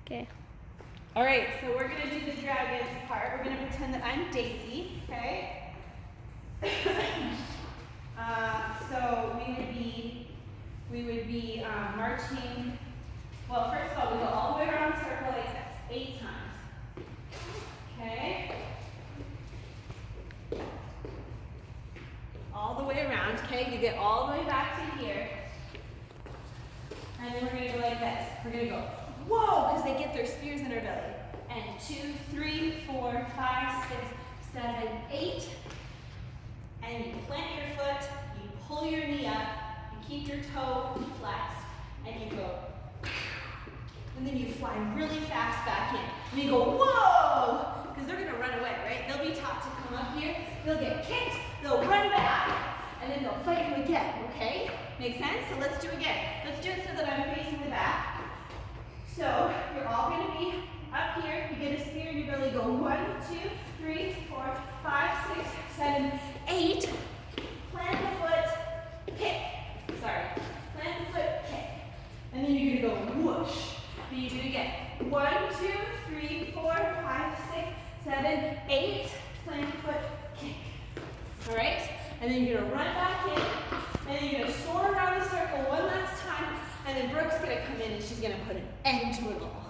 Okay. All right, so we're gonna do the dragons part. We're gonna pretend that I'm Daisy, okay? So we would be marching. Well, first of all, we go all the way around the circle like this, 8 times. Okay? All the way around, okay? You get all the way back to here. And then we're gonna go like this. We're gonna go, whoa, because they get their spears in their belly. And 2, 3, 4, 5, 6, 7, 8. And you plant your foot, you pull your knee up, you keep your toe flexed, and you go. And then you fly really fast back in. And you go, whoa! Because they're gonna run away, right? They'll be taught to come up here, they'll get kicked, they'll run back, and then they'll fight you again, okay? Make sense? So let's do it again. Let's do it so that I'm facing the back. So you're all gonna be up here, you get a spear, you really go 1, 2, 3, 4, 5, 6, 7, 8. Plant the foot, kick. Sorry. Plant the foot, kick. And then you're gonna go whoosh. So you do it again. 1, 2, 3, 4, 5, 6, 7, 8. Plant the foot, kick. Alright? And then you're gonna run back in, and then you're gonna soar around the circle one last time, and then Brooke's gonna come in and she's gonna put an end to it all.